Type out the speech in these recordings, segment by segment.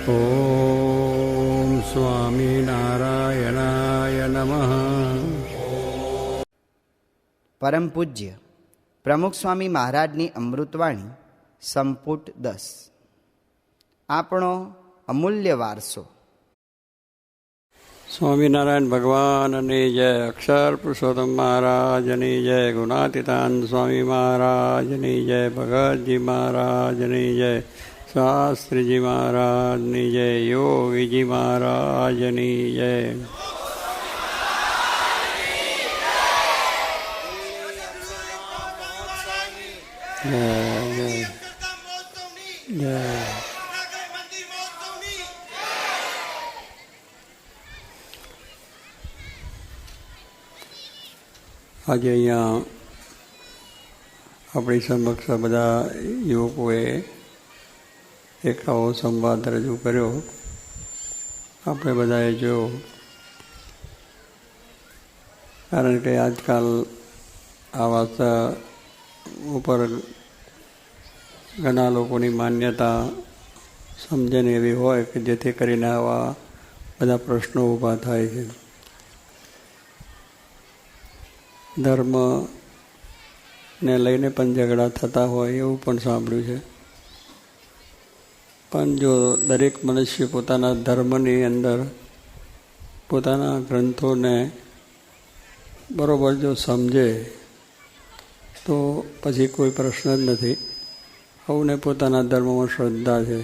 ઓમ સ્વામિનારાયણાય નમઃ. પરમ પૂજ્ય પ્રમુખ સ્વામી મહારાજની અમૃતવાણી સંપુટ 10. આપણો અમૂલ્ય વારસો. સ્વામિનારાયણ ભગવાનની જય, અક્ષર પુરુષોત્તમ મહારાજની જય, ગુણાતીતાન સ્વામી મહારાજની જય, ભગતજી મહારાજની જય, શાસ્ત્રીજી મહારાજની જય, યોગીજી મહારાજની જય. જય જય જય. આજે અહીંયા આપણી સમક્ષ બધા યુવકોએ એક આવો સંવાદ રજૂ કર્યો. આપણે બધાએ જોયો, કારણ કે આજકાલ આ વાત ઉપર ઘણા લોકોની માન્યતા સમજણ એવી હોય કે જેથી કરીને આવા બધા પ્રશ્નો ઊભા થાય છે. ધર્મને લઈને પણ ઝઘડા થતા હોય એવું પણ સાંભળ્યું છે. પણ જો દરેક મનુષ્ય પોતાના ધર્મની અંદર પોતાના ગ્રંથોને બરોબર જો સમજે તો પછી કોઈ પ્રશ્ન જ નથી. સૌને પોતાના ધર્મમાં શ્રદ્ધા છે,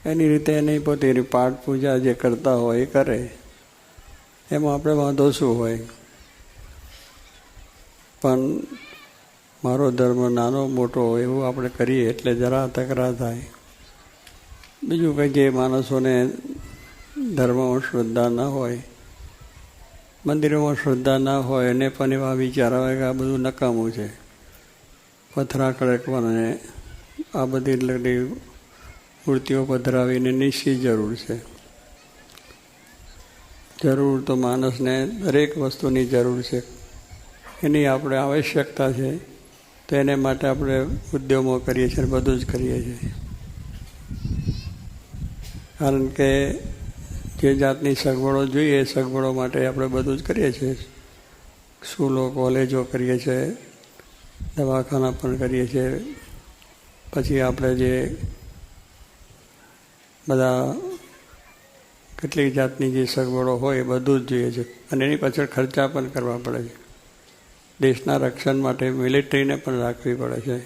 એની રીતે એની પોતાની પાઠ પૂજા જે કરતા હોય એ કરે, એમાં આપણે વાંધો શું હોય. પણ મારો ધર્મ નાનો મોટો એવું આપણે કરીએ એટલે જરા તકરાર થાય. બીજું કંઈ જે માણસોને ધર્મમાં શ્રદ્ધા ના હોય, મંદિરોમાં શ્રદ્ધા ના હોય, એને પણ એવા વિચાર આવે કે આ બધું નકામું છે, પથરા કડકવાને આ બધી લગતી મૂર્તિઓ પધરાવીને નિશ્ચિત જરૂર છે. જરૂર તો માણસને દરેક વસ્તુની જરૂર છે, એની આપણે આવશ્યકતા છે, તો એને માટે આપણે ઉદ્યમો કરીએ છીએ, બધું જ કરીએ છીએ. કારણ કે જે જાતની સગવડો જોઈએ એ સગવડો માટે આપણે બધું જ કરીએ છીએ. સ્કૂલો કોલેજો કરીએ છીએ, દવાખાના પણ કરીએ છીએ, પછી આપણે જે બધા કેટલીક જાતની જે સગવડો હોય એ બધું જ જોઈએ છે. અને એની પાછળ ખર્ચા પણ કરવા પડે છે. દેશના રક્ષણ માટે મિલિટરીને પણ રાખવી પડે છે,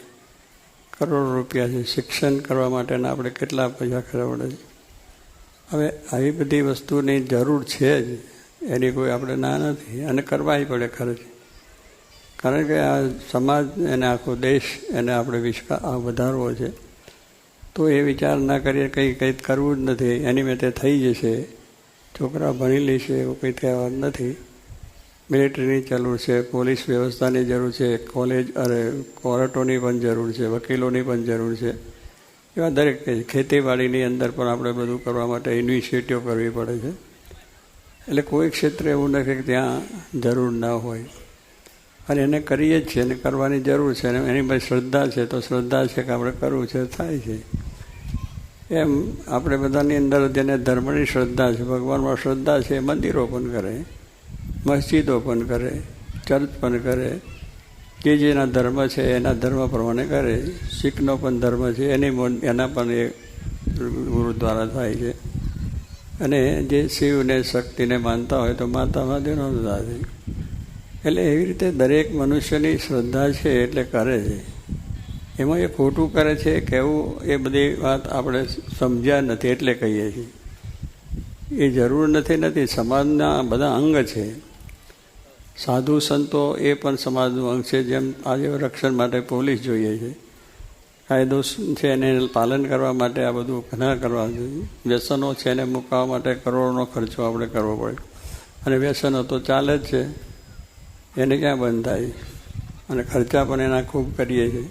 કરોડો રૂપિયા છે. શિક્ષણ કરવા માટેના આપણે કેટલા પૈસા ખર્ચવા પડે છે. હવે આવી બધી વસ્તુની જરૂર છે જ, એની કોઈ આપણે ના નથી, અને કરવાય પડે ખર્ચ. કારણ કે આ સમાજ એને આખો દેશ એને આપણે વધારવો છે, તો એ વિચાર ના કરીએ કંઈ કરવું જ નથી. એની મેં તે થઈ જશે, છોકરા ભણી લેશે એવું કંઈ કહેવા નથી. મિલિટરીની જરૂર છે, પોલીસ વ્યવસ્થાની જરૂર છે, કોર્ટોની પણ જરૂર છે, વકીલોની પણ જરૂર છે. એવા દરેક ખેતીવાડીની અંદર પણ આપણે બધું કરવા માટે ઇનિશિયેટિવ કરવી પડે છે. એટલે કોઈ ક્ષેત્ર એવું નથી કે ત્યાં જરૂર ના હોય, અને એને કરીએ જ છીએ, એને કરવાની જરૂર છે. અને એની પાસે શ્રદ્ધા છે, તો શ્રદ્ધા છે કે આપણે કરવું છે, થાય છે. એમ આપણે બધાની અંદર જેને ધર્મની શ્રદ્ધા છે, ભગવાનમાં શ્રદ્ધા છે, એ મંદિરો પણ કરે, મસ્જિદો પણ કરે, ચર્ચ પણ કરે. જે જેના ધર્મ છે એના ધર્મ પ્રમાણે કરે. શીખનો પણ ધર્મ છે, એના પણ એ ગુરુદ્વારા થાય છે. અને જે શિવને શક્તિને માનતા હોય તો માતા મહાદેવનો થાય. એટલે એવી રીતે દરેક મનુષ્યની શ્રદ્ધા છે એટલે કરે છે. એમાં એ ખોટું કરે છે કહેવું, એ બધી વાત આપણે સમજ્યા નથી એટલે કહીએ છીએ. એ જરૂર નથી. સમાજના બધા અંગ છે. સાધુ સંતો એ પણ સમાજનું અંગ છે. જેમ આજે રક્ષણ માટે પોલીસ જોઈએ છે, કાયદો છે એને પાલન કરવા માટે આ બધું ઘણા કરવા જોઈએ. વ્યસનો છે એને મુકાવવા માટે કરોડોનો ખર્ચો આપણે કરવો પડે, અને વ્યસનો તો ચાલે જ છે, એને ક્યાં બંધ થાય. અને ખર્ચા પણ એના ખૂબ કરીએ છીએ.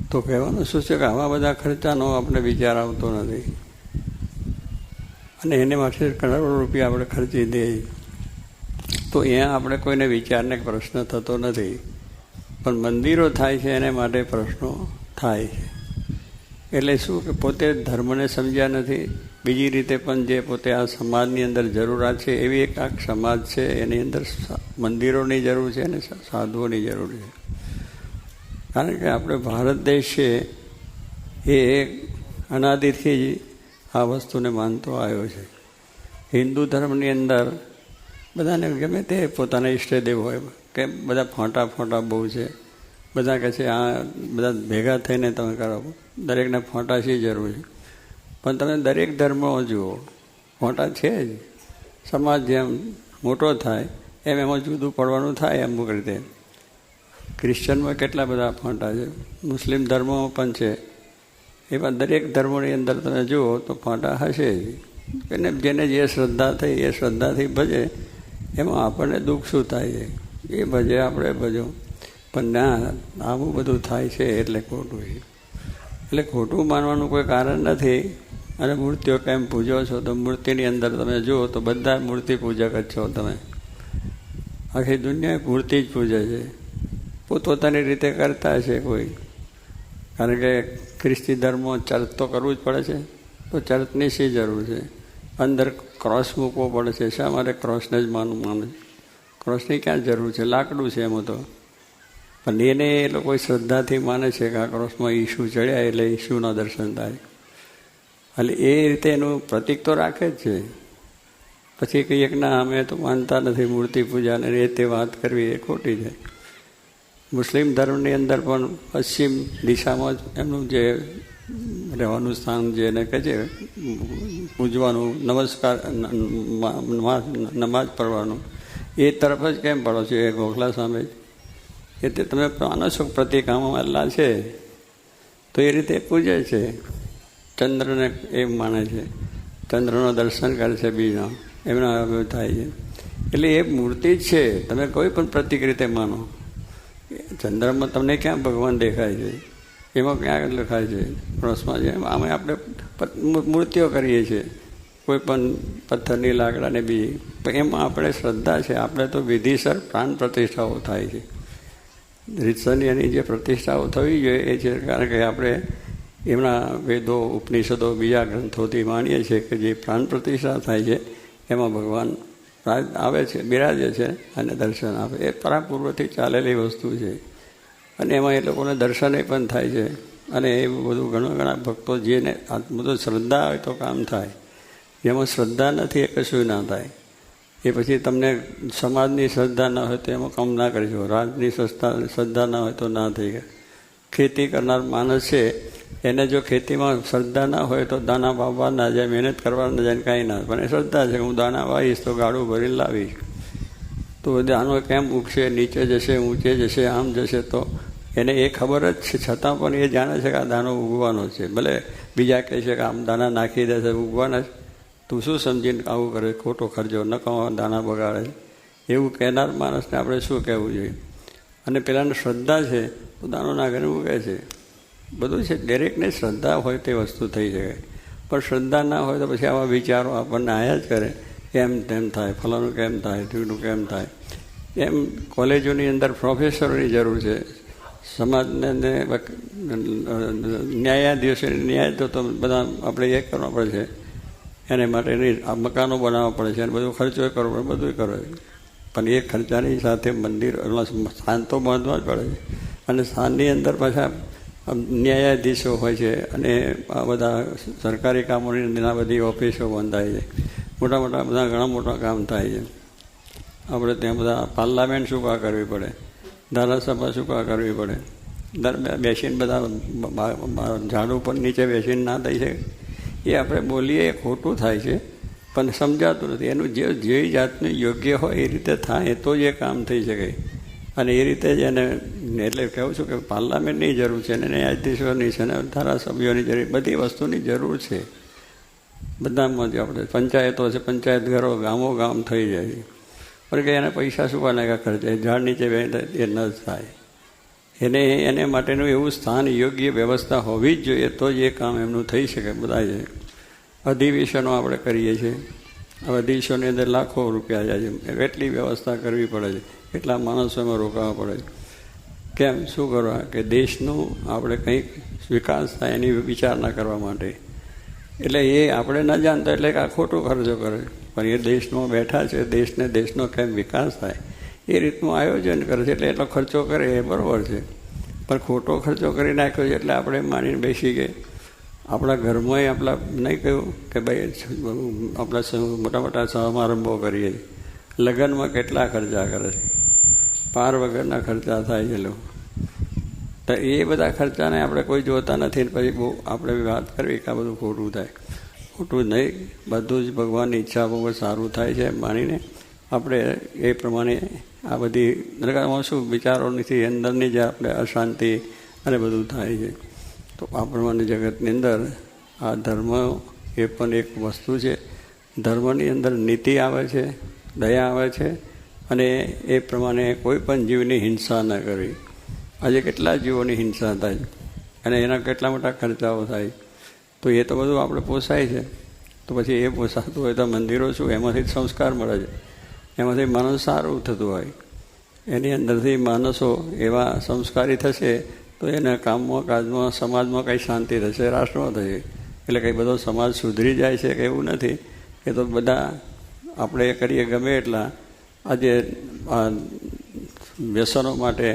તો કહેવાનું શું છે કે આવા બધા ખર્ચાનો આપણે વિચાર આવતો નથી, અને એને માટે કરોડો રૂપિયા આપણે ખર્ચી દઈએ તો અહીંયા આપણે કોઈને વિચારને પ્રશ્ન થતો નથી. પણ મંદિરો થાય છે એને માટે પ્રશ્નો થાય છે. એટલે શું કે પોતે ધર્મને સમજ્યા નથી, બીજી રીતે પણ જે પોતે આ સમાજની અંદર જરૂરિયાત છે એવી એક આ સમાજ છે, એની અંદર મંદિરોની જરૂર છે અને સાધુઓની જરૂર છે. કારણ કે આપણે ભારત દેશ છે એ અનાદિથી જ આ વસ્તુને માનતો આવ્યો છે. હિન્દુ ધર્મની અંદર બધાને ગમે તે પોતાના ઈષ્ટદેવ હોય કે બધા ફોટા બહુ છે, બધા કહે છે આ બધા ભેગા થઈને તમે કરો, દરેકને ફોટા શી જરૂર છે. પણ તમે દરેક ધર્મો જુઓ, ફોટા છે જ. સમાજ જેમ મોટો થાય એમ એમાં જુદું પડવાનું થાય અમુક રીતે. ક્રિશ્ચનમાં કેટલા બધા ફોટા છે, મુસ્લિમ ધર્મોમાં પણ છે. એવા દરેક ધર્મોની અંદર તમે જુઓ તો ફોટા હશે જ. એને જેને જે શ્રદ્ધા થઈ એ શ્રદ્ધાથી ભજે, એમાં આપણને દુઃખ શું થાય છે એ ભજે, આપણે ભજો. પણ ના, આવું બધું થાય છે એટલે ખોટું છે. એટલે ખોટું માનવાનું કોઈ કારણ નથી. અને મૂર્તિઓ કેમ પૂજો છો તો મૂર્તિની અંદર તમે જુઓ તો બધા મૂર્તિ પૂજક જ છો તમે. આખી દુનિયા મૂર્તિ જ પૂજે છે, પોતપોતાની રીતે કરતા છે કોઈ. કારણ કે ખ્રિસ્તી ધર્મો ચર્ચ તો કરવું જ પડે છે, તો ચર્ચની શી જરૂર છે? અંદર ક્રોસ મૂકવો પડે છે, શા માટે ક્રોસને જ માને? ક્રોસની ક્યાં જરૂર છે? લાકડું છે એમાં તો. પણ એને એ લોકો શ્રદ્ધાથી માને છે કે આ ક્રોસમાં ઈસુ ચડ્યા એટલે ઈસુના દર્શન થાય. એટલે એ રીતે એનું પ્રતીક તો રાખે જ છે. પછી કહીએ કે ના અમે તો માનતા નથી મૂર્તિ પૂજાને, એ તે વાત કરવી એ ખોટી છે. મુસ્લિમ ધર્મની અંદર પણ પશ્ચિમ દિશામાં જ એમનું જે રહેવાનું સ્થાન જે એને કહે છે પૂજવાનું, નમસ્કાર, નમાજ પઢવાનું, એ તરફ જ કેમ પડો છો? એ ગોખલા સામે જ. એટલે તમે માનો છો પ્રતિક આમાં અલ્લાહ છે તો એ રીતે પૂજે છે. ચંદ્રને એમ માને છે, ચંદ્રનો દર્શન કરે છે બીજો, એમના થાય છે. એટલે એ મૂર્તિ જ છે, તમે કોઈ પણ પ્રતિક રીતે માનો. ચંદ્રમાં તમને ક્યાં ભગવાન દેખાય છે? એમાં ક્યાં લખાય છે ક્રોસમાં? છે આમે આપણે મૂર્તિઓ કરીએ છીએ, કોઈ પણ પથ્થરની, લાકડાને બી. એમાં આપણે શ્રદ્ધા છે, આપણે તો વિધિસર પ્રાણ પ્રતિષ્ઠાઓ થાય છે. રીતસરની એની જે પ્રતિષ્ઠાઓ થવી જોઈએ એ છે. કારણ કે આપણે એમના વેદો, ઉપનિષદો, બીજા ગ્રંથોથી માનીએ છીએ કે જે પ્રાણ પ્રતિષ્ઠા થાય છે એમાં ભગવાન આવે છે, બિરાજે છે અને દર્શન આપે. એ પરાપૂર્વથી ચાલેલી વસ્તુ છે અને એમાં એ લોકોને દર્શન પણ થાય છે. અને એ બધું ઘણા ભક્તો જેને બધું શ્રદ્ધા હોય તો કામ થાય. જેમાં શ્રદ્ધા નથી એ કશું ના થાય. એ પછી તમને સમાજની શ્રદ્ધા ના હોય તો એમાં કામ ના કરી શકો, રાજની શ્રદ્ધા ના હોય તો ના થઈ ગયા. ખેતી કરનાર માણસ છે એને જો ખેતીમાં શ્રદ્ધા ના હોય તો દાણા વાવવા ના જાય, મહેનત કરવા ના જાય, કાંઈ ના. પણ એ શ્રદ્ધા છે કે હું દાણા વાવીશ તો ગાડું ભરીને લાવીશ. તો દાણો કેમ ઉગશે, નીચે જશે, ઊંચે જશે, આમ જશે, તો એને એ ખબર જ છે. છતાં પણ એ જાણે છે કે આ દાણો ઉગવાનો છે. ભલે બીજા કહે છે કે આમ દાણા નાખી દેશે ઉગવાના જ. તું શું સમજીને આવું કરે? ખોટો ખર્ચો, નકામા દાણા બગાડે. એવું કહેનાર માણસને આપણે શું કહેવું જોઈએ? અને પેલાને શ્રદ્ધા છે તો દાણો નાખીને ઉગે છે. બધું છે. દરેકને શ્રદ્ધા હોય તે વસ્તુ થઈ શકે. પણ શ્રદ્ધા ના હોય તો પછી આવા વિચારો આપણને આયા જ કરે. એમ તેમ થાય, ફલાણું કેમ થાય, ઢીકણું કેમ થાય. એમ કોલેજોની અંદર પ્રોફેસરોની જરૂર છે. સમાજને ન્યાયાધીશોની ન્યાય તો બધા આપણે એ કરવા પડે છે. એને માટે મકાનો બનાવવા પડે છે અને બધો ખર્ચો કરવો પડે, બધું કરે. પણ એ ખર્ચાની સાથે મંદિર, સ્થાન તો બાંધવા જ પડે છે. અને સ્થાનની અંદર પાછા ન્યાયાધીશો હોય છે અને આ બધા સરકારી કામોની આ બધી ઓફિસો બંધાય છે. મોટા બધા ઘણા મોટા કામ થાય છે. આપણે ત્યાં બધા પાર્લામેન્ટ શું કા કરવી પડે, ધારાસભા શું કા કરવી પડે, બેસીને બધા ઝાડ ઉપર નીચે બેસીને ના થઈ શકે. એ આપણે બોલીએ એ ખોટું થાય છે પણ સમજાતું નથી. એનું જે જાતનું યોગ્ય હોય એ રીતે થાય તો જ એ કામ થઈ શકે. અને એ રીતે જ એને, એટલે કહું છું કે પાર્લામેન્ટની જરૂર છે, અને ન્યાયાધીશોની છે, અને ધારાસભ્યોની જરૂર, બધી વસ્તુની જરૂર છે. બધામાં જ આપણે પંચાયતો છે, પંચાયત ઘરો ગામ થઈ જાય છે. પણ કે એને પૈસા શું કાને ખર્ચે, ઝાડ નીચે એ ન જ થાય. એને માટેનું એવું સ્થાન, યોગ્ય વ્યવસ્થા હોવી જ જોઈએ તો જ એ કામ એમનું થઈ શકે. બધા છે અધિવેશનો આપણે કરીએ છીએ, અધિવેશનની અંદર લાખો રૂપિયા જાય છે. એટલી વ્યવસ્થા કરવી પડે છે, એટલા માણસો એમાં રોકાવા પડે છે. કેમ શું કરવા કે દેશનું આપણે કંઈક વિકાસ થાય એની વિચારણા કરવા માટે. એટલે એ આપણે ન જાણતા એટલે કે આ ખોટો ખર્ચો કરે, પણ એ દેશમાં બેઠા છે, દેશનો કેમ વિકાસ થાય એ રીતનું આયોજન કરે છે. એટલે એટલો ખર્ચો કરે એ બરાબર છે, પણ ખોટો ખર્ચો કરી નાખ્યો છે એટલે આપણે માનીને બેસી ગਏ. આપણા ઘરમાં આપણા નહીં કહ્યું કે ભાઈ આપણા મોટા મોટા સમારંભો કરીએ, લગ્નમાં કેટલા ખર્ચા કરે છે, પાર વગરના ખર્ચા થાય છે લોકો. તો એ બધા ખર્ચાને આપણે કોઈ જોતા નથી ને પછી બહુ આપણે વાત કરવી કે આ બધું ખોટું થાય. ખોટું નહીં, બધું જ ભગવાનની ઈચ્છા બહુ સારું થાય છે માનીને આપણે એ પ્રમાણે આ બધી નરકામાં શું વિચારો નથી, અંદરની જે આપણે અશાંતિ અને બધું થાય છે. તો આ પ્રમાણે જગતની અંદર આ ધર્મ એ પણ એક વસ્તુ છે. ધર્મની અંદર નીતિ આવે છે, દયા આવે છે, અને એ પ્રમાણે કોઈ પણ જીવની હિંસા ન કરવી. આજે કેટલા જીવોની હિંસા થાય અને એના કેટલા મોટા ખર્ચાઓ થાય. તો એ તો બધું આપણે પોસાય છે. તો પછી એ પોસાતું હોય તો મંદિરો શું, એમાંથી જ સંસ્કાર મળે છે, એમાંથી માણસ સારું થતું હોય. એની અંદરથી માણસો એવા સંસ્કારી થશે તો એના કામમાં કાજમાં સમાજમાં કંઈ શાંતિ થશે, રાષ્ટ્રમાં થશે. એટલે કંઈ બધો સમાજ સુધરી જાય છે કે એવું નથી. એ તો બધા આપણે કરીએ ગમે એટલા આજે વ્યસનો માટે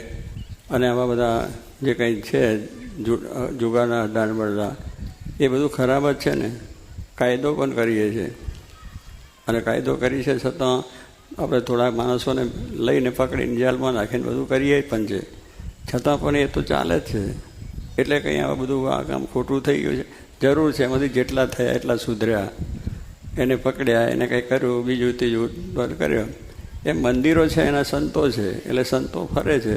અને આવા બધા જે કંઈ છે જુગારના અડ્ડા બધા એ બધું ખરાબ જ છે ને. કાયદો પણ કરીએ છીએ અને કાયદો કરી છે છતાં આપણે થોડા માણસોને લઈને પકડીને જેલમાં નાખીને બધું કરીએ પણ છે, છતાં પણ એ તો ચાલે જ છે. એટલે કંઈ આવા બધું આ કામ ખોટું થઈ ગયું છે. જરૂર છે એમાંથી જેટલા થયા એટલા સુધર્યા, એને પકડ્યા, એને કંઈ કર્યું, બીજું ત્રીજું બંધ કર્યો. એમ મંદિરો છે એના સંતો છે, એટલે સંતો ફરે છે.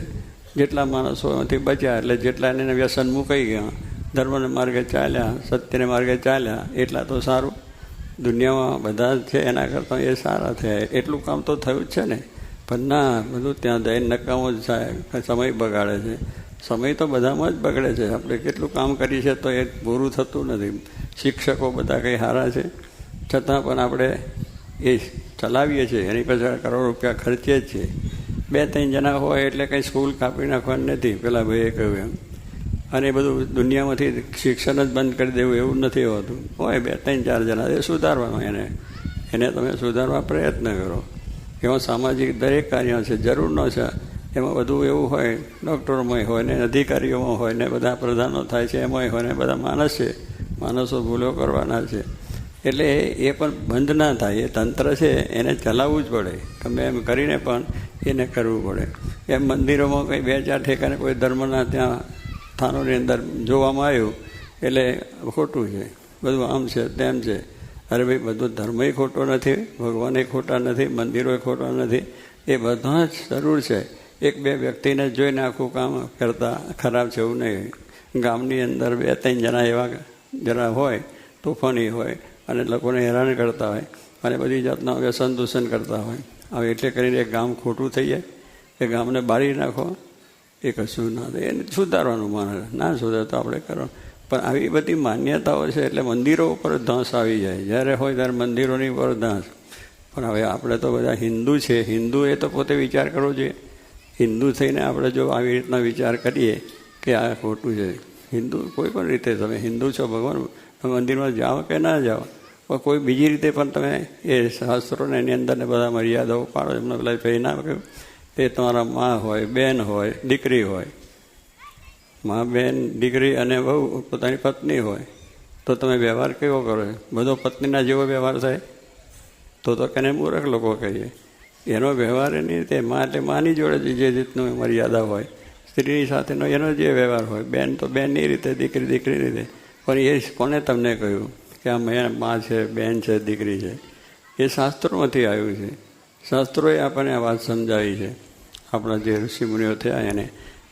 જેટલા માણસો એમાંથી બચ્યા એટલે જેટલા એને વ્યસન મુકાઈ ગયા, ધર્મને માર્ગે ચાલ્યા, સત્યને માર્ગે ચાલ્યા, એટલા તો સારું. દુનિયામાં બધા જ છે એના કરતાં એ સારા થયા. એટલું કામ તો થયું જ છે ને. પણ ના, બધું ત્યાં જઈને નકામો જ થાય, સમય બગાડે છે. સમય તો બધામાં જ બગડે છે. આપણે કેટલું કામ કરીએ છીએ તો એ પૂરું થતું નથી. શિક્ષકો બધા કંઈ સારા છે, છતાં પણ આપણે એ ચલાવીએ છીએ, એની પાછળ કરોડ રૂપિયા ખર્ચીએ જ છીએ. 2-3 જણા હોય એટલે કંઈ સ્કૂલ કાપી નાખવાની નથી, પેલા ભાઈએ કહ્યું એમ. અને બધું દુનિયામાંથી શિક્ષણ જ બંધ કરી દેવું એવું નથી હોતું. હોય 2-3-4 જણા એ સુધારવાનો, એને તમે સુધારવા પ્રયત્ન કરો. એમાં સામાજિક દરેક કાર્ય છે, જરૂર ન છે. એમાં બધું એવું હોય, ડૉક્ટરોમાં હોય ને અધિકારીઓમાં હોય ને બધા પ્રધાનો થાય છે એમાંય હોય ને બધા માણસ છે, માણસો ભૂલો કરવાના છે. એટલે એ પણ બંધ ના થાય. એ તંત્ર છે એને ચલાવવું જ પડે, ગમે એમ કરીને પણ એને કરવું પડે. એમ મંદિરોમાં કંઈ 2-4 ઠેકાને કોઈ ધર્મના ત્યાં સ્થાનોની અંદર જોવામાં આવ્યું એટલે ખોટું છે, બધું આમ છે તેમ છે. અરે ભાઈ, બધું ધર્મય ખોટો નથી, ભગવાને ખોટા નથી, મંદિરોય ખોટા નથી. એ બધા જ જરૂર છે. 1-2 વ્યક્તિને જોઈને આખું કામ કરતાં ખરાબ છે એવું નહીં. ગામની અંદર 2-3 જણા એવા જરા હોય, તોફાની હોય અને લોકોને હેરાન કરતા હોય અને બધી જાતના વ્યસન દૂષણ કરતા હોય. હવે એટલે કરીને એક ગામ ખોટું થઈ જાય, એ ગામને બાળી નાખો, એ કશું ના થાય. એને સુધારવાનું માણસ ના સુધાર તો આપણે કરવાનું. પણ આવી બધી માન્યતાઓ છે એટલે મંદિરો ઉપર ધાંસ આવી જાય. જ્યારે હોય ત્યારે મંદિરોની ઉપર ધાંસ. પણ હવે આપણે તો બધા હિન્દુ છે, હિન્દુ એ તો પોતે વિચાર કરવો જોઈએ. હિન્દુ થઈને આપણે જો આવી રીતના વિચાર કરીએ કે આ ખોટું છે, હિન્દુ કોઈ પણ રીતે તમે હિન્દુ છો, ભગવાન મંદિરમાં જાઓ કે ના જાઓ, પણ કોઈ બીજી રીતે પણ તમે એ શાસ્ત્રોને એની અંદર ને બધા મર્યાદાઓ પાડો. એમને પેલા કહી ના કહ્યું એ તમારા મા હોય, બેન હોય, દીકરી હોય, મા, બેન, દીકરી અને બહુ પોતાની પત્ની હોય, તો તમે વ્યવહાર કેવો કરો? બધો પત્નીના જેવો વ્યવહાર થાય તો કેને મૂર્ખ લોકો કહીએ. એનો વ્યવહાર એની રીતે મા એટલે માની જોડે જે રીતનું મર્યાદા હોય, સ્ત્રીની સાથેનો એનો જે વ્યવહાર હોય, બેન તો બેનની રીતે, દીકરી દીકરી રીતે. પણ એ કોને તમને કહ્યું કે આ મા છે, બેન છે, દીકરી છે? એ શાસ્ત્રોમાંથી આવ્યું છે. શાસ્ત્રોએ આપણને આ વાત સમજાવી છે, આપણા જે ઋષિમુનિઓ થયા એને.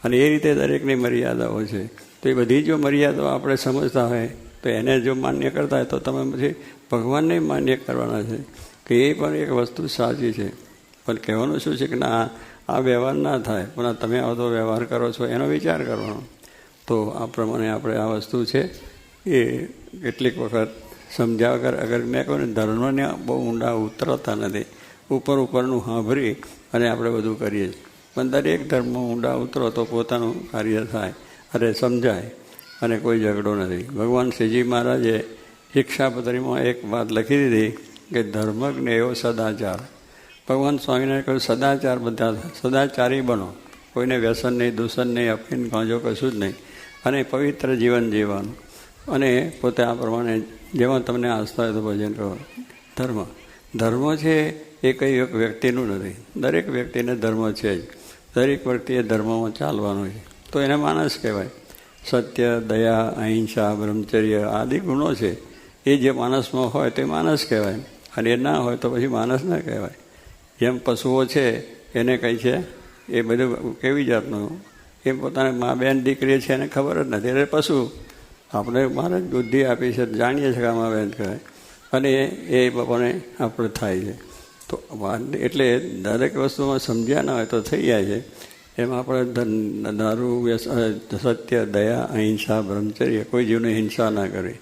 અને એ રીતે દરેકની મર્યાદાઓ છે. તો એ બધી જો મર્યાદાઓ આપણે સમજતા હોય તો એને જો માન્ય કરતા હોય તો તમે પછી ભગવાનને માન્ય કરવાના છે કે એ પણ એક વસ્તુ સાચી છે. પણ કહેવાનું શું છે કે ના, આ વ્યવહાર ના થાય, પણ તમે આવતો વ્યવહાર કરો છો એનો વિચાર કરવાનો. તો આ પ્રમાણે આપણે આ વસ્તુ છે એ કેટલીક વખત સમજ્યા વગર, અગર મેં કહું ને, ધર્મને બહુ ઊંડા ઉતરતા નથી, ઉપરનું સાંભળી અને આપણે બધું કરીએ છીએ. પણ દરેક ધર્મમાં ઊંડા ઉતરો તો પોતાનું કાર્ય થાય અરે સમજાય અને કોઈ ઝઘડો નથી. ભગવાન શ્રીજી મહારાજે શિક્ષાપત્રીમાં એક વાત લખી દીધી કે ધર્મજ્ઞ એવો સદાચાર. ભગવાન સ્વામિનારાયણ કહ્યું સદાચાર બધા સદાચારી બનો, કોઈને વ્યસન નહીં, દૂષણ નહીં, અફીણ ગાંજો કશું જ નહીં, અને પવિત્ર જીવન જીવવાનું, અને પોતે આ પ્રમાણે જેમાં તમને આસ્થા હોય તો ભજન કરો. ધર્મ છે એ કંઈ એક વ્યક્તિનું નથી, દરેક વ્યક્તિને ધર્મ છે જ. દરેક વ્યક્તિએ ધર્મમાં ચાલવાનું છે તો એને માણસ કહેવાય. સત્ય, દયા, અહિંસા, બ્રહ્મચર્ય આદિ ગુણો છે એ જે માણસમાં હોય તે માણસ કહેવાય, અને એ ના હોય તો પછી માણસ ના કહેવાય. જેમ પશુઓ છે એને કંઈ છે એ બધું કેવી જાતનું, એ પોતાને મા બેન દીકરી છે એને ખબર જ નથી, એટલે પશુ. આપણે મારે જ બુદ્ધિ આપી છે, જાણીએ છીએ કે આમાં બેન કહેવાય, અને એ બાપાને આપણે થાય છે. તો એટલે દરેક વસ્તુમાં સમજ્યા ના હોય તો થઈ જાય છે. એમાં આપણે દારૂ, સત્ય, દયા, અહિંસા, બ્રહ્મચર્ય, કોઈ જીવની હિંસા ના કરવી.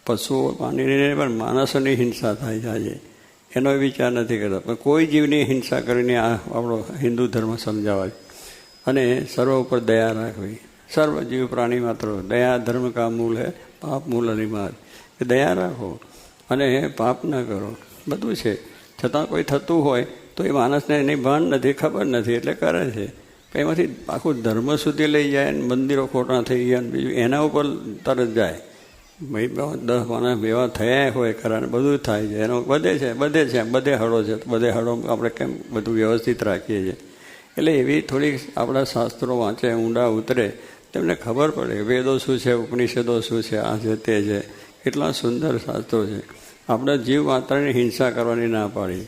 પશુઓ માનીને પણ માણસોની હિંસા થાય છે આજે, એનો વિચાર નથી કરતા. પણ કોઈ જીવની હિંસા કરીને આ આપણો હિન્દુ ધર્મ સમજાવાય. અને સર્વ ઉપર દયા રાખવી. સર્વ જીવ પ્રાણી માત્ર દયા ધર્મ કા મૂળ હે, પાપ મૂળ અનિમાર. એ દયા રાખો અને પાપ ના કરો, બધું છે. છતાં કોઈ થતું હોય તો એ માણસને એની ભાન નથી, ખબર નથી, એટલે કરે છે. એમાંથી આખું ધર્મ સુધી લઈ જાય, મંદિરો ખોટા થઈ ગયા, બીજું એના ઉપર તરત જાય. ભાઈ 10 માણસ એવા થયા હોય ખરા, બધું થાય છે, એનો બધે હળો છે, બધે હળો આપણે કેમ બધું વ્યવસ્થિત રાખીએ છીએ. એટલે એવી થોડીક આપણા શાસ્ત્રો વાંચે, ઊંડા ઉતરે, તેમને ખબર પડે વેદો શું છે, ઉપનિષદો શું છે, આ છે તે છે. કેટલા સુંદર શાસ્ત્રો છે. આપણા જીવ માત્રની હિંસા કરવાની ના પાડી,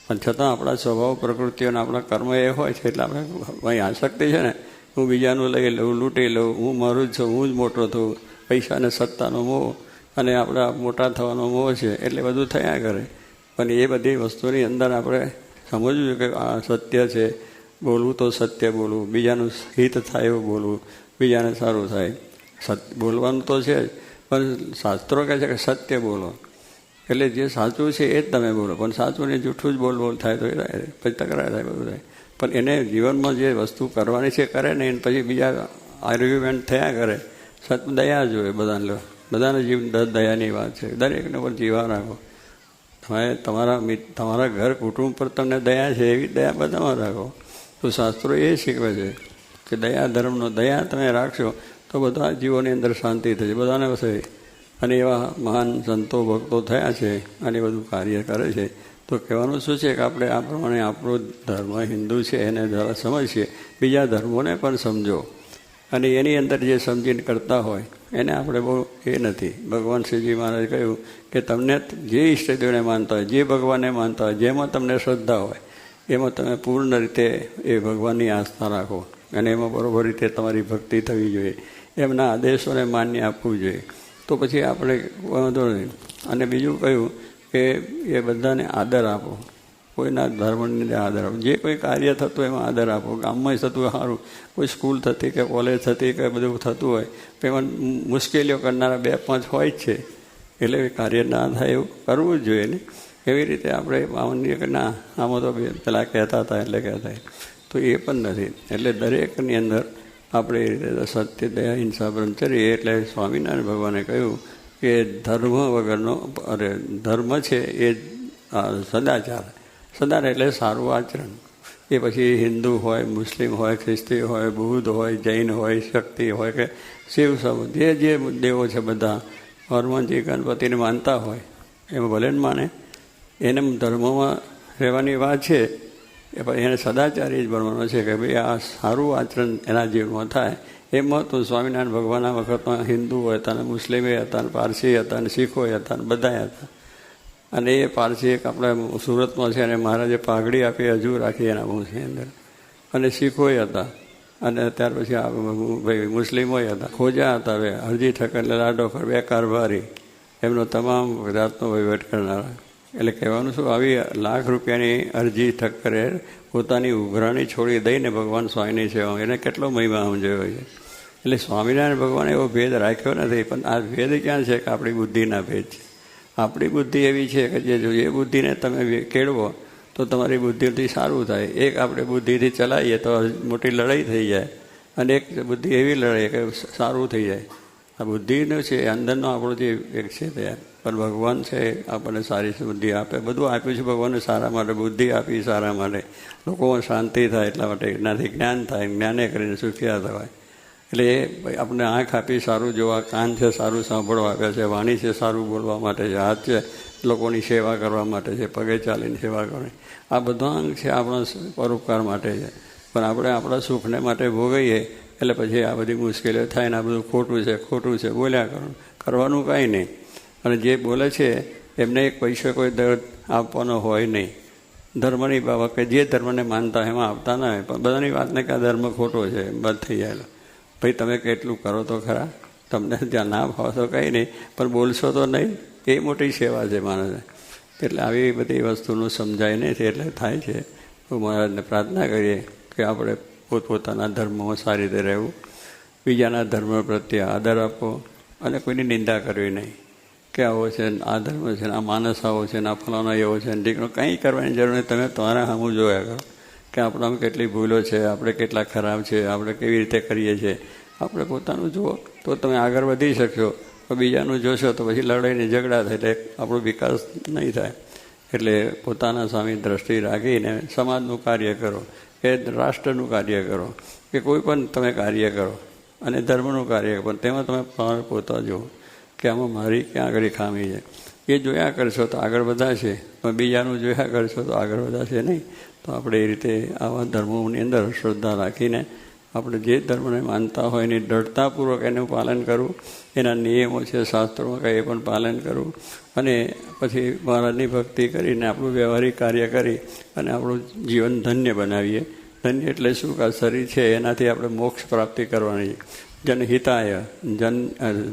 પણ છતાં આપણા સ્વભાવ, પ્રકૃતિઓને આપણા કર્મ એ હોય છે, એટલે આપણે ભાઈ આસક્તિ છે ને, હું બીજાનું લઈ લઉં, લૂંટી લઉં, હું મારું જ છું, હું જ મોટો થઉં, પૈસા અને સત્તાનો મોહ અને આપણા મોટા થવાનો મોહ છે, એટલે બધું થયા કરે. પણ એ બધી વસ્તુની અંદર આપણે સમજવું જોઈએ કે આ સત્ય છે, બોલવું તો સત્ય બોલવું, બીજાનું હિત થાય એવું બોલવું, બીજાને સારું થાય. બોલવાનું તો છે જ, પણ શાસ્ત્રો કહે છે કે સત્ય બોલો, એટલે જે સાચું છે એ જ તમે બોલો. પણ સાચું ને જૂઠું જ બોલ થાય તો એ પછી તકરાર થાય, બધું થાય. પણ એને જીવનમાં જે વસ્તુ કરવાની છે કરે નહીં, પછી બીજા આર્ગ્યુમેન્ટ થયા કરે. દયા જોઈએ બધાને જીવ દયાની વાત છે. દરેકને પર જીવા રાખો. તમે તમારા ઘર કુટુંબ પર તમને દયા છે એવી દયા બધામાં રાખો. તો શાસ્ત્રો એ શીખવે છે કે દયા ધર્મનો દયા તમે રાખશો તો બધા જીવોની અંદર શાંતિ થશે, બધાને વસે. અને એવા મહાન સંતો ભક્તો થયા છે અને બધું કાર્ય કરે છે. તો કહેવાનું શું છે કે આપણે આ પ્રમાણે આપણો ધર્મ હિન્દુ છે એને જરા સમજીએ, બીજા ધર્મોને પણ સમજો. અને એની અંદર જે સમજીને કરતા હોય એને આપણે બહુ એ નથી. ભગવાન શ્રીજી મહારાજ કહ્યું કે તમને જે ઈષ્ટદેવને માનતા હોય, જે ભગવાનને માનતા હોય, જેમાં તમને શ્રદ્ધા હોય એમાં તમે પૂર્ણ રીતે એ ભગવાનની આસ્થા રાખો અને એમાં બરોબર રીતે તમારી ભક્તિ થવી જોઈએ. એમના આદેશોને માન્ય આપવું જોઈએ. તો પછી આપણે વાંધો નહીં. અને બીજું કહ્યું કે એ બધાને આદર આપો, કોઈના ધર્મને આદર આપો. જે કોઈ કાર્ય થતું એમાં આદર આપો. ગામમાં થતું સારું, કોઈ સ્કૂલ થતી કે કોલેજ થતી કે બધું થતું હોય તો એમાં મુશ્કેલીઓ કરનારા 2-5 હોય જ છે, એટલે કાર્ય ના થાય એવું કરવું જ જોઈએ ને. એવી રીતે આપણે માનીએ કે ના આમાં તો પેલા કહેતા હતા એટલે કહેતા, તો એ પણ નથી. એટલે દરેકની અંદર આપણે એ રીતે સત્ય, દયા, હિંસા, બ્રહ્મચર્ય, એટલે સ્વામિનારાયણ ભગવાને કહ્યું કે ધર્મ વગરનો ધર્મ છે એ સદાચાર. સદાચાર એટલે સારું આચરણ. એ પછી હિન્દુ હોય, મુસ્લિમ હોય, ખ્રિસ્તી હોય, બુદ્ધ હોય, જૈન હોય, શક્તિ હોય કે શિવ સબ જે દેવો છે બધા, હનુમાનજી ગણપતિને માનતા હોય એમાં ભલે ને માને, એને ધર્મમાં રહેવાની વાત છે. એ પછી એને સદાચારી જ બનવાનો છે કે ભાઈ આ સારું આચરણ એના જીવનમાં થાય. એમાં તો સ્વામિનારાયણ ભગવાનના વખતમાં હિન્દુ હતા ને મુસ્લિમે હતા ને પારસી હતા ને શીખો હતા ને બધા હતા. અને એ પારસી એક આપણે સુરતમાં છે અને મહારાજે પાઘડી આપી હજુ રાખી એના વંશની અંદર. અને શીખોય હતા અને ત્યાર પછી ભાઈ મુસ્લિમોય હતા, ખોજા હતા, હવે હરજી ઠક્કર, લાડોખર, બે કારભારી, એમનો તમામ જાતનો વહીવટ કરનારા. એટલે કહેવાનું શું, આવી લાખ રૂપિયાની અરજી ઠક્કરે પોતાની ઉઘરાણી છોડી દઈને ભગવાન સ્વામીની સેવા, એને કેટલો મહિમા સમજાયો છે. એટલે સ્વામિનારાયણ ભગવાને એવો ભેદ રાખ્યો નથી. પણ આ ભેદ ક્યાં છે કે આપણી બુદ્ધિના ભેદ છે. આપણી બુદ્ધિ એવી છે કે જે બુદ્ધિને તમે કેળવો તો તમારી બુદ્ધિથી સારું થાય. એક આપણે બુદ્ધિથી ચલાવીએ તો મોટી લડાઈ થઈ જાય, અને એક બુદ્ધિ એવી લડાઈ કે સારું થઈ જાય. આ બુદ્ધિનો છે અંદરનો આપણો જે એક છે તે, પણ ભગવાન છે આપણને સારી બુદ્ધિ આપે. બધું આપ્યું છે ભગવાને સારા માટે, બુદ્ધિ આપી સારા માટે, લોકોમાં શાંતિ થાય એટલા માટે, એનાથી જ્ઞાન થાય, જ્ઞાને કરીને સુખિયા થવાય. એટલે એ આપણે આંખ આપી સારું જોવા, કાન છે સારું સાંભળવા આપ્યા છે, વાણી છે સારું બોલવા માટે છે, હાથ છે લોકોની સેવા કરવા માટે છે, પગે ચાલીને સેવા કરવાની. આ બધા અંગ છે આપણા પરોપકાર માટે છે. પણ આપણે આપણા સુખને માટે ભોગવીએ એટલે પછી આ બધી મુશ્કેલીઓ થાય ને આ બધું ખોટું છે બોલ્યા કરવાનું કાંઈ નહીં. અને જે બોલે છે એમને એક પૈસો કોઈ દર આપવાનો હોય નહીં. ધર્મની બાબત કે જે ધર્મને માનતા એમાં આપતા ના હોય, પણ બધાની વાતને કે આ ધર્મ ખોટો છે બંધ થઈ જાય. ભાઈ તમે કેટલું કરો તો ખરા, તમને જ્યાં ના ભાવ તો કંઈ નહીં, પણ બોલશો તો નહીં, એ મોટી સેવા છે માણસને. એટલે આવી બધી વસ્તુનું સમજાય નથી, એટલે થાય છે. હું મહારાજને પ્રાર્થના કરીએ કે આપણે પોતપોતાના ધર્મમાં સારી રીતે રહેવું, બીજાના ધર્મ પ્રત્યે આદર આપવો, અને કોઈની નિંદા કરવી નહીં કે આવો છે ને આ ધર્મ છે ને આ માણસ આવો છે ને આ ફલાનો એવો છે ને દીકરો, કંઈ કરવાની જરૂર નહીં. તમે તમારા સામું જોયા કરો કે આપણામાં કેટલી ભૂલો છે, આપણે કેટલા ખરાબ છે, આપણે કેવી રીતે કરીએ છીએ. આપણે પોતાનું જુઓ તો તમે આગળ વધી શકશો. તો બીજાનું જોશો તો પછી લડાઈને ઝઘડા થાય, એટલે આપણો વિકાસ નહીં થાય. એટલે પોતાના સામે દ્રષ્ટિ રાખીને સમાજનું કાર્ય કરો, કે રાષ્ટ્રનું કાર્ય કરો, કે કોઈ પણ તમે કાર્ય કરો, અને ધર્મનું કાર્ય કરો, પણ તેમાં તમે પોતા જુઓ કે આમાં મારી ક્યાં આગળ ખામી છે. એ જોયા કરશો તો આગળ વધાશે, પણ બીજાનું જોયા કરશો તો આગળ વધાશે નહીં. તો આપણે એ રીતે આવા ધર્મોની અંદર શ્રદ્ધા રાખીને આપણે જે ધર્મને માનતા હોય એની દૃઢતાપૂર્વક એનું પાલન કરવું, એના નિયમો છે શાસ્ત્રોમાં કંઈ એ પણ પાલન કરવું, અને પછી મહારાજની ભક્તિ કરીને આપણું વ્યવહારિક કાર્ય કરી અને આપણું જીવન ધન્ય બનાવીએ. ધન્ય એટલે શું? કે શરીર છે એનાથી આપણે મોક્ષ પ્રાપ્તિ કરવાની. જનહિતાય,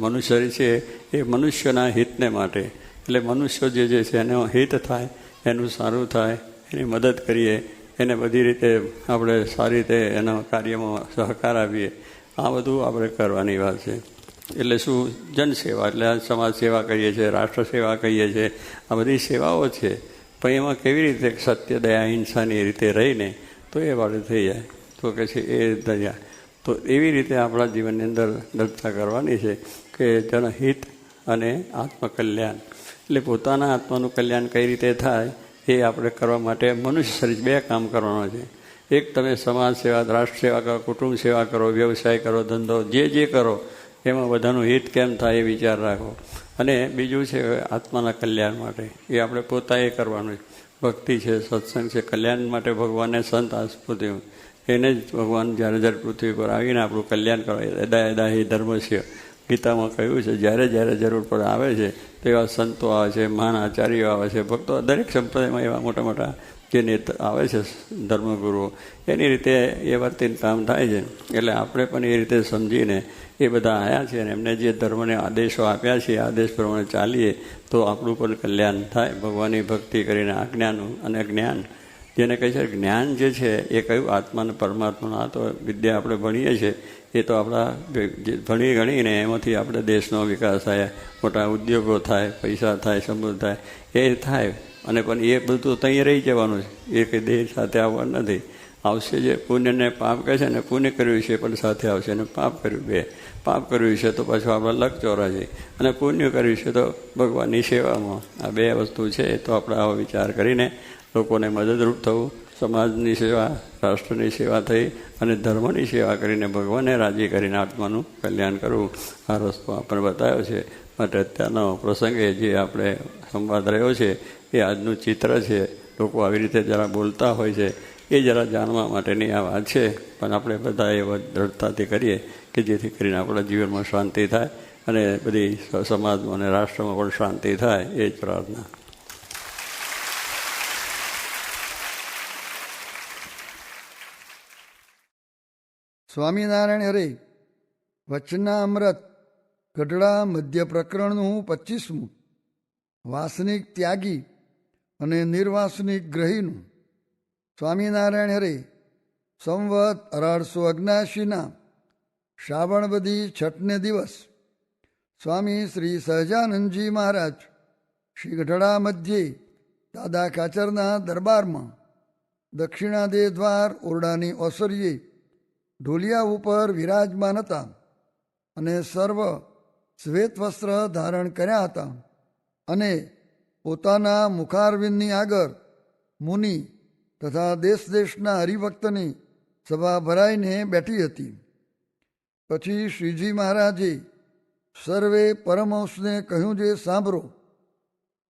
મનુષ્ય શરીર છે એ મનુષ્યના હિતને માટે, એટલે મનુષ્યો જે છે એનો હિત થાય, એનું સારું થાય, એની મદદ કરીએ, એને બધી રીતે આપણે સારી રીતે એના કાર્યમાં સહકાર આપીએ. આ બધું આપણે કરવાની વાત છે. એટલે શું? જનસેવા, એટલે સમાજ સેવા કહીએ છીએ, રાષ્ટ્ર સેવા કહીએ છીએ, આ બધી સેવાઓ છે. પણ એમાં કેવી રીતે સત્ય, દયા, હિંસાની રીતે રહીને તો એ વાળું થઈ જાય. તો કે છે એ દયા. તો એવી રીતે આપણા જીવનની અંદર દૃઢતા કરવાની છે કે જનહિત અને આત્મકલ્યાણ, એટલે પોતાના આત્માનું કલ્યાણ કઈ રીતે થાય એ આપણે કરવા માટે મનુષ્ય શરીર બે કામ કરવાનો છે. એક તમે સમાજ સેવા, રાષ્ટ્ર સેવા કરો, કુટુંબ સેવા કરો, વ્યવસાય કરો, ધંધો જે કરો એમાં બધાનું હિત કેમ થાય એ વિચાર રાખો. અને બીજું છે આત્માના કલ્યાણ માટે, એ આપણે પોતાએ કરવાનું છે. ભક્તિ છે, સત્સંગ છે, કલ્યાણ માટે ભગવાનને સંત આસ્પૃત્યું, એને જ ભગવાન જ્યારે પૃથ્વી પર આવીને આપણું કલ્યાણ કરવા. યદા યદા હિ ધર્મસ્ય, ગીતામાં કહ્યું છે જ્યારે જરૂર પડે આવે છે તો એવા સંતો આવે છે, મહાન આચાર્યો આવે છે, ભક્તો, દરેક સંપ્રદાયમાં એવા મોટા મોટા જે નેતા આવે છે ધર્મગુરુઓ, એની રીતે એ વર્તીને કામ થાય છે. એટલે આપણે પણ એ રીતે સમજીને એ બધા આવ્યા છે અને એમને જે ધર્મને આદેશો આપ્યા છે એ આદેશ પ્રમાણે ચાલીએ તો આપણું પણ કલ્યાણ થાય. ભગવાનની ભક્તિ કરીને આજ્ઞાનું અને જ્ઞાન, જેને કહે છે જ્ઞાન જે છે એ કયું? આત્માને પરમાત્માનું. આ તો વિદ્યા આપણે ભણીએ છીએ એ તો આપણા ભણી ગણીને એમાંથી આપણે દેશનો વિકાસ થાય, મોટા ઉદ્યોગો થાય, પૈસા થાય, સમૃદ્ધ થાય, એ થાય. અને પણ એ બધું ત્યાં રહી જવાનું છે, એ કંઈ દેહ સાથે આવવાનું નથી. આવશે જે પુણ્યને પાપ કહે છે ને, પુણ્ય કર્યું છે પણ સાથે આવશે, અને પાપ કર્યું બે. પાપ કર્યું છે તો પાછું આપણા લક ચોરાશે, અને પુણ્ય કર્યું છે તો ભગવાનની સેવામાં. આ બે વસ્તુ છે. તો આપણે આવો વિચાર કરીને લોકોને મદદરૂપ થવું, સમાજની સેવા, રાષ્ટ્રની સેવા થઈ અને ધર્મની સેવા કરીને ભગવાનને રાજી કરીને આત્માનું કલ્યાણ કરવું, આ રસ્તો આપણે બતાવ્યો છે. માટે અત્યારનો પ્રસંગે જે આપણે સંવાદ રહ્યો છે એ આજનું ચિત્ર છે. લોકો આવી રીતે જરા બોલતા હોય છે, એ જરા જાણવા માટેની આ વાત છે. પણ આપણે બધા એ દ્રઢતાથી કરીએ કે જેથી કરીને આપણા જીવનમાં શાંતિ થાય અને બધી સમાજમાં અને રાષ્ટ્રમાં પણ શાંતિ થાય, એ જ પ્રાર્થના. સ્વામિનારાયણ હરે. વચના અમૃત, ગઢડા મધ્ય પ્રકરણનું 25મું. વાસનિક ત્યાગી અને નિર્વાસનિક ગ્રહીનું. સ્વામિનારાયણ હરે. સંવત 1879 શ્રાવણ બધી છઠને દિવસ સ્વામી શ્રી સહજાનંદજી મહારાજ શ્રી ગઢડા મધ્યે દાદા ખાચરના દરબારમાં દક્ષિણાદે દ્વાર ઓરડાની ઓસરીએ ઢોલિયા ઉપર વિરાજમાન હતા અને સર્વ શ્વેત વસ્ત્ર ધારણ કર્યા હતા અને પોતાના મુખારવિંદની આગળ મુનિ તથા દેશ દેશના હરિભક્તની સભા ભરાઈને બેઠી હતી. પછી શ્રીજી મહારાજે સર્વે પરમહંસને કહ્યું, જે સાંભળો,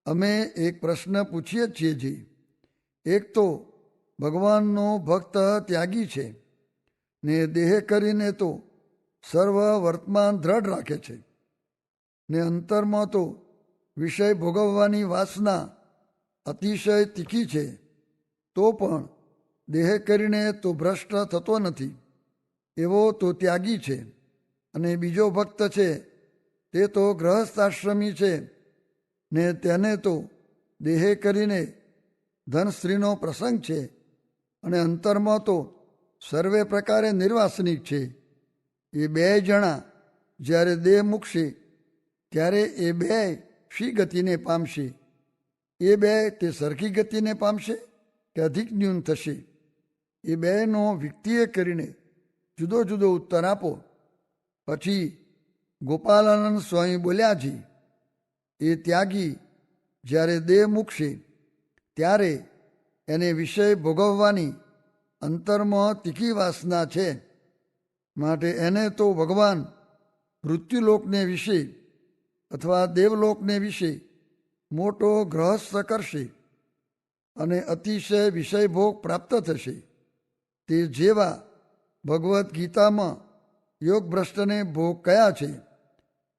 અમે એક પ્રશ્ન પૂછીએ છીએ. જે એક તો ભગવાનનો ભક્ત ત્યાગી છે ને દેહ કરીને તો સર્વ વર્તમાન દ્રઢ રાખે છે ને અંતરમાં તો વિષય ભોગવવાની વાસના અતિશય તીખી છે, તો પણ દેહ કરીને તો ભ્રષ્ટ થતો નથી, એવો તો ત્યાગી છે. અને બીજો ભક્ત છે તે તો ગ્રહસ્થાશ્રમી છે ને તેને તો દેહે કરીને ધન સ્ત્રીનો પ્રસંગ છે અને અંતરમાં તો સર્વે પ્રકારે નિર્વાસનિક છે. એ બે જણા જ્યારે દેહ મૂકશે ત્યારે એ બે શી ગતિને પામશે? એ બે તે સરખી ગતિને પામશે કે અધિક ન્યૂન થશે? એ બેનો વ્યક્તિએ કરીને જુદો જુદો ઉત્તર આપો. પછી ગોપાલાનંદ સ્વામી બોલ્યા છે, એ ત્યાગી જ્યારે દેહ મૂકશે ત્યારે એને વિષય ભોગવવાની અંતરમાં તીખી વાસના છે, માટે એને તો ભગવાન મૃત્યુલોકને વિશે અથવા દેવલોકને વિશે મોટો ગ્રહસ્થ કરશે અને અતિશય વિષયભોગ પ્રાપ્ત થશે. તે જેવા ભગવદ્ ગીતામાં યોગભ્રષ્ટને ભોગ કયા છે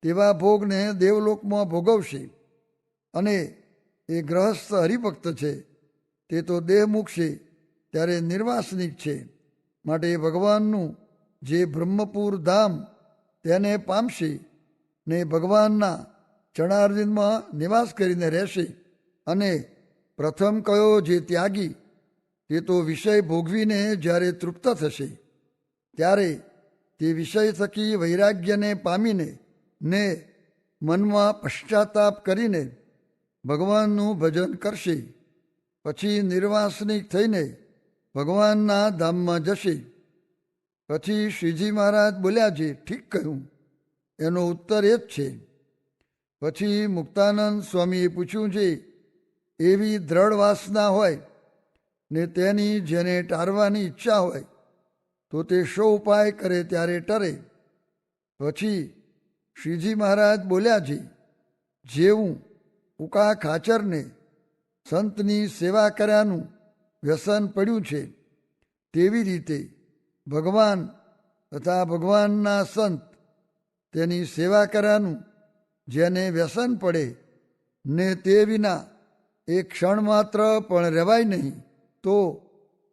તેવા ભોગને દેવલોકમાં ભોગવશે. અને એ ગ્રહસ્થ હરિભક્ત છે તે તો દેહ મૂકશે ત્યારે નિર્વાસનિક છે, માટે ભગવાનનું જે બ્રહ્મપુર ધામ તેને પામશે ને ભગવાનના ચરણારવિંદમાં નિવાસ કરીને રહેશે. અને પ્રથમ કયો જે ત્યાગી તે તો વિષય ભોગવીને જ્યારે તૃપ્ત થશે ત્યારે તે વિષય થકી વૈરાગ્યને પામીને ને મનમાં પશ્ચાતાપ કરીને ભગવાનનું ભજન કરશે. પછી નિર્વાસનિક થઈને ભગવાનના ધામમાં જશે. પછી શ્રીજી મહારાજ બોલ્યા છે, ઠીક કહ્યું, એનો ઉત્તર એ જ છે. પછી મુક્તાનંદ સ્વામીએ પૂછ્યું છે, એવી દ્રઢ વાસના હોય ને તેની જેને ટાળવાની ઈચ્છા હોય તો તે શો ઉપાય કરે ત્યારે ટરે? પછી શ્રીજી મહારાજ બોલ્યા છે, જેવું ઉકા ખાચરને સંતની સેવા કર્યાનું વ્યસન પડ્યું છે, તેવી રીતે ભગવાન તથા ભગવાનના સંત તેની સેવા કર્યાનું જેને વ્યસન પડે ને તે વિના એક ક્ષણ માત્ર પણ રહેવાય નહીં, તો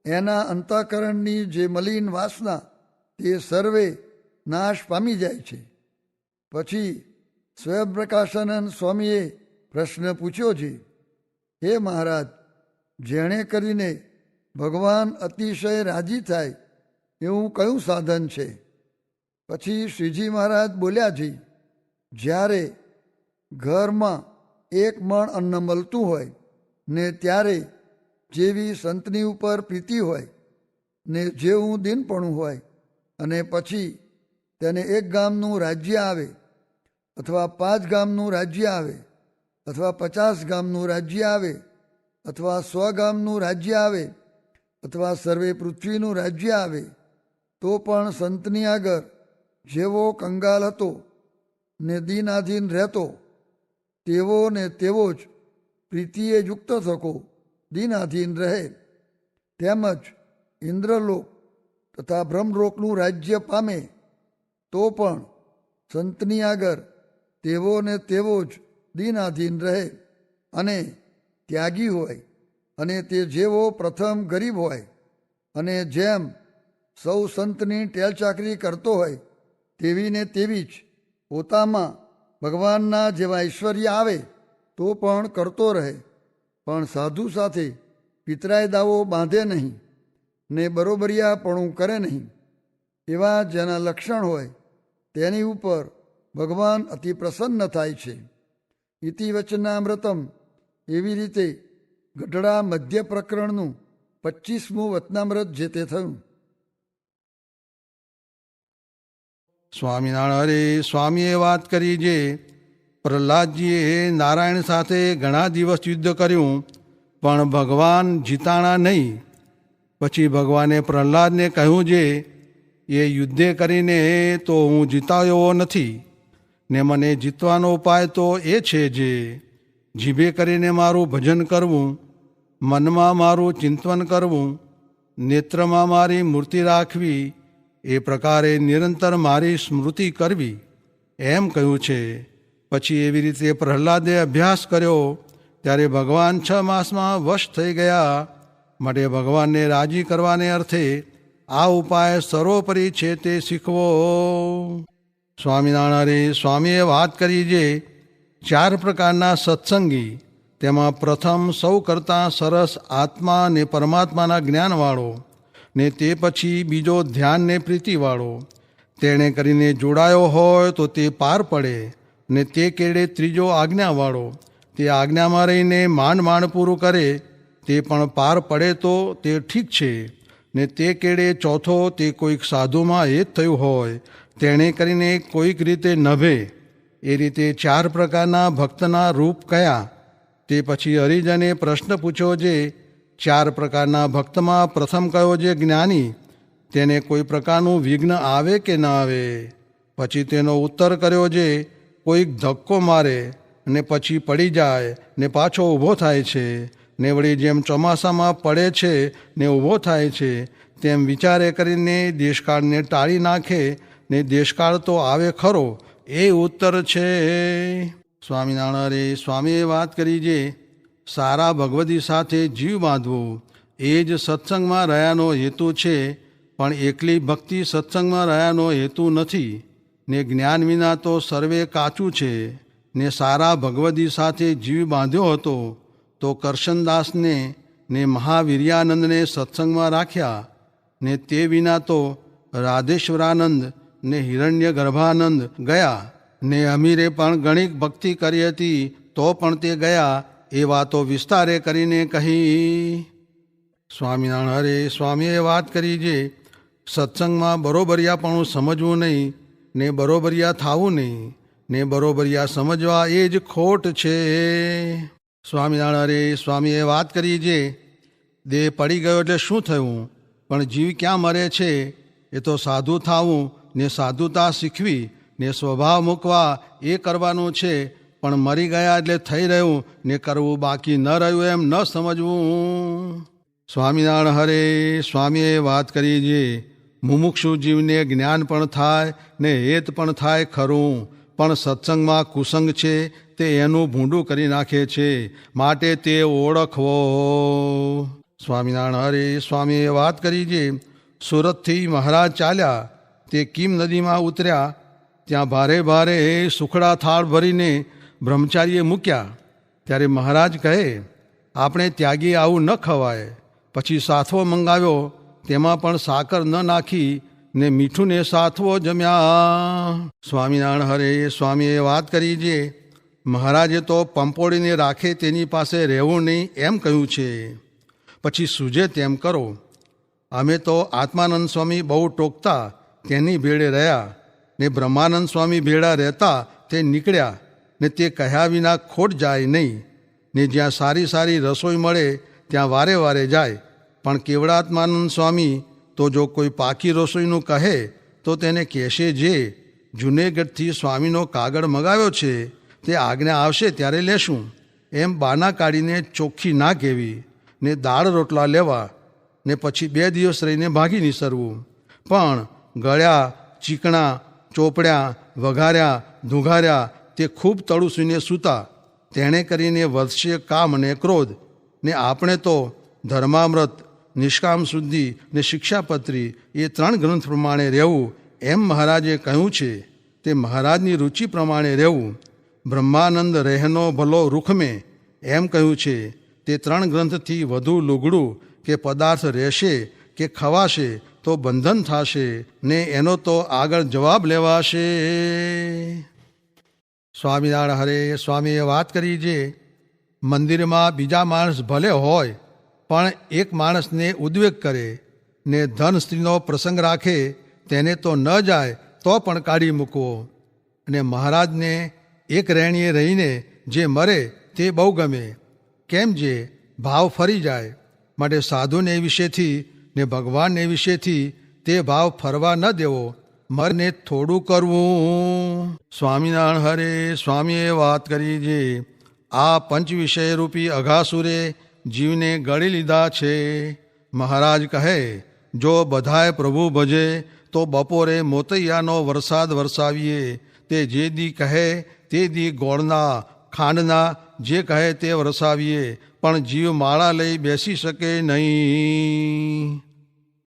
એના અંતઃકરણની જે મલિન વાસના તે સર્વે નાશ પામી જાય છે. પછી સ્વયંપ્રકાશાનંદ સ્વામીએ પ્રશ્ન પૂછ્યો છે, હે મહારાજ, જેણે કરીને ભગવાન અતિશય રાજી થાય એવું કયું સાધન છે? પછી શ્રીજી મહારાજ બોલ્યા છે, જ્યારે ઘરમાં એક મણ અન્ન મળતું હોય ને ત્યારે જેવી સંતની ઉપર પ્રીતિ હોય ને જેવું દિનપણું હોય, અને પછી તેને 1 ગામનું રાજ્ય આવે અથવા 5 ગામનું રાજ્ય આવે અથવા 50 ગામનું રાજ્ય આવે અથવા 100 ગામનું રાજ્ય આવે અથવા સર્વે પૃથ્વીનું રાજ્ય આવે, તો પણ સંતની આગળ જેવો કંગાલ હતો ને દીનાધીન રહેતો તેવો ને તેવો જ પ્રીતિએ યુક્ત થકો દીનાધીન રહે. તેમજ ઇન્દ્રલોક તથા બ્રહ્મલોકનું રાજ્ય પામે તો પણ સંતની આગળ તેવો ને તેવો જ દીનાધીન રહે. અને ત્યાગી હોય અને તે જેવો પ્રથમ ગરીબ હોય અને જેમ સૌ સંતની ટેલચાકરી કરતો હોય તેવી ને તેવી જ પોતામાં ભગવાનના જેવા ઐશ્વર્ય આવે તો પણ કરતો રહે, પણ સાધુ સાથે પિતરાય દાવો બાંધે નહીં ને બરોબરિયાપણું કરે નહીં. એવા જેના લક્ષણ હોય તેની ઉપર ભગવાન અતિ પ્રસન્ન થાય છે. ઇતિ વચનામૃતમ એવી રીતે ગઢડા મધ્ય પ્રકરણનું 25મું વચનામૃત જે તે થયું. સ્વામિનારાયણ સ્વામીએ વાત કરી જે પ્રહલાદજીએ નારાયણ સાથે ઘણા દિવસ યુદ્ધ કર્યું પણ ભગવાન જીતાણા નહીં. પછી ભગવાને પ્રહલાદને કહ્યું જે એ યુદ્ધે કરીને તો હું જીતાયો નથી ને મને જીતવાનો ઉપાય તો એ છે જે જીભે કરીને મારું ભજન કરવું, મનમાં મારું ચિંતન કરવું, નેત્રમાં મારી મૂર્તિ રાખવી, એ પ્રકારે નિરંતર મારી સ્મૃતિ કરવી એમ કહ્યું છે. પછી એવી રીતે પ્રહલાદે અભ્યાસ કર્યો ત્યારે ભગવાન 6 માસમાં વશ થઈ ગયા. માટે ભગવાનને રાજી કરવાને અર્થે આ ઉપાય સર્વોપરી છે તે શીખવો. સ્વામિનારાયણ સ્વામીએ વાત કરી જે 4 પ્રકારના સત્સંગી, તેમાં પ્રથમ સૌ કરતાં સરસ આત્મા ને પરમાત્માના જ્ઞાનવાળો, ને તે પછી બીજો ધ્યાન ને પ્રીતિવાળો. તેણે કરીને જોડાયો હોય તો તે પાર પડે, ને તે કેડે ત્રીજો આજ્ઞાવાળો, તે આજ્ઞામાં રહીને માંડ પૂરું કરે તે પણ પાર પડે તો તે ઠીક છે. ને તે કેડે ચોથો તે કોઈક સાધુમાં એ જ થયું હોય, તેણે કરીને કોઈક રીતે નભે. એ રીતે 4 પ્રકારના ભક્તના રૂપ કયા. તે પછી હરિજને પ્રશ્ન પૂછ્યો જે 4 પ્રકારના ભક્તમાં પ્રથમ કયો જે જ્ઞાની, તેને કોઈ પ્રકારનું વિઘ્ન આવે કે ન આવે. પછી તેનો ઉત્તર કર્યો જે કોઈક ધક્કો મારે ને પછી પડી જાય ને પાછો ઊભો થાય છે, ને વળી જેમ ચોમાસામાં પડે છે ને ઊભો થાય છે તેમ વિચારે કરીને દેશકાળને ટાળી નાખે ને દેશકાળ તો આવે ખરો, એ ઉત્તર છે. સ્વામિનારાયણ સ્વામીએ વાત કરી જે સારા ભગવદી સાથે જીવ બાંધવો એ જ સત્સંગમાં રહ્યાનો હેતુ છે. પણ એકલી ભક્તિ સત્સંગમાં રહ્યાનો હેતુ નથી, ને જ્ઞાન વિના તો સર્વે કાચું છે. ને સારા ભગવદી સાથે જીવ બાંધ્યો હતો તો કરશનદાસને ને મહાવીર્યાનંદને સત્સંગમાં રાખ્યા, ને તે વિના તો રાધેશ્વરાનંદ ને હિરણ્ય ગર્ભાનંદ ગયા, ને અમીરે પણ ઘણી ભક્તિ કરી હતી તો પણ તે ગયા. એ વાતો વિસ્તારે કરીને કહી. સ્વામિનારાયણ સ્વામીએ વાત કરી જે સત્સંગમાં બરોબરિયાપણું સમજવું નહીં, ને બરોબરિયા થવું નહીં, ને બરોબરિયા સમજવા એ જ ખોટ છે. સ્વામિનારાયણ સ્વામીએ વાત કરી જે દેહ પડી ગયો એટલે શું થયું, પણ જીવ ક્યાં મરે છે. એ તો સાધુ થવું ને સાધુતા શીખવી ને સ્વભાવ મૂકવા એ કરવાનું છે. પણ મરી ગયા એટલે થઈ રહ્યું ને કરવું બાકી ન રહ્યું એમ ન સમજવું. સ્વામિનારાયણ હરે સ્વામીએ વાત કરી જે મુમુક્ષુ જીવને જ્ઞાન પણ થાય ને હેત પણ થાય ખરું, પણ સત્સંગમાં કુસંગ છે તે એનું ભૂંડું કરી નાખે છે, માટે તે ઓળખવો. સ્વામિનારાયણ હરે સ્વામીએ વાત કરી જે સુરતથી મહારાજ ચાલ્યા, તે કીમ નદીમાં ઉતર્યા. ત્યાં ભારે ભારે સુખડા થાળ ભરીને બ્રહ્મચારીએ મૂક્યા. ત્યારે મહારાજ કહે આપણે ત્યાગી આવું ન ખવાય. પછી સાથવો મંગાવ્યો, તેમાં પણ સાકર ન નાખી ને મીઠું ને સાથવો જમ્યા. સ્વામિનારાયણ હરે સ્વામીએ વાત કરી જે મહારાજે તો પંપોળીને રાખે તેની પાસે રહેવું નહીં એમ કહ્યું છે. પછી સૂજે તેમ કરો. અમે તો આત્માનંદ સ્વામી બહુ ટોકતા તેની ભેળે રહ્યા, ને બ્રહ્માનંદ સ્વામી ભેળા રહેતા તે નીકળ્યા, ને તે કહ્યા વિના ખોટ જાય નહીં. ને જ્યાં સારી સારી રસોઈ મળે ત્યાં વારે વારે જાય. પણ કેવડાત્માનંદ સ્વામી તો જો કોઈ પાકી રસોઈનું કહે તો તેને કહેશે જે જુનેગઢથી સ્વામીનો કાગળ મગાવ્યો છે, તે આજ્ઞા આવશે ત્યારે લેશું. એમ બાના કાઢીને ચોખ્ખી ના કહેવી, ને દાળ રોટલા લેવા, ને પછી 2 દિવસ રહીને ભાગી નીસરવું. પણ ગળ્યા, ચીકણા, ચોપડ્યા, વઘાર્યા, ધુઘાર્યા તે ખૂબ તળુસુઈને સૂતા. તેણે કરીને વધશે કામ અને ક્રોધ. ને આપણે તો ધર્મામૃત, નિષ્કામ શુદ્ધિ ને શિક્ષાપત્રી એ 3 ગ્રંથ પ્રમાણે રહેવું એમ મહારાજે કહ્યું છે. તે મહારાજની રુચિ પ્રમાણે રહેવું. બ્રહ્માનંદ રહેનો ભલો રૂખમે એમ કહ્યું છે. તે 3 ગ્રંથથી વધુ લુગડું કે પદાર્થ રહેશે કે ખવાશે તો બંધન થશે, ને એનો તો આગળ જવાબ લેવાશે. સ્વામિનારાયણ હરે સ્વામીએ વાત કરી જે મંદિરમાં બીજા માણસ ભલે હોય પણ એક માણસને ઉદ્વેગ કરે ને ધન સ્ત્રીનો પ્રસંગ રાખે તેને તો ન જાય તો પણ કાઢી મૂકવો. અને મહારાજને એક રહેણીએ રહીને જે મરે તે બહુ ગમે, કેમ જે ભાવ ફરી જાય. માટે સાધુને વિશેથી ને ભગવાનને વિશેથી તે ભાવ ફરવા ન દેવો, મરને થોડું કરવું. સ્વામિનારાયણ હરે સ્વામીએ વાત કરી છે, આ પંચ વિષય રૂપી અઘાસુરે જીવને ગળી લીધા છે. મહારાજ કહે, જો બધાએ પ્રભુ ભજે તો બપોરે મોતૈયાનો વરસાદ વરસાવીએ. તે જે દી કહે તે દી ગોળના ખાંડના જે કહે તે વરસાવીએ, પણ જીવ માળા લઈ બેસી શકે નહીં.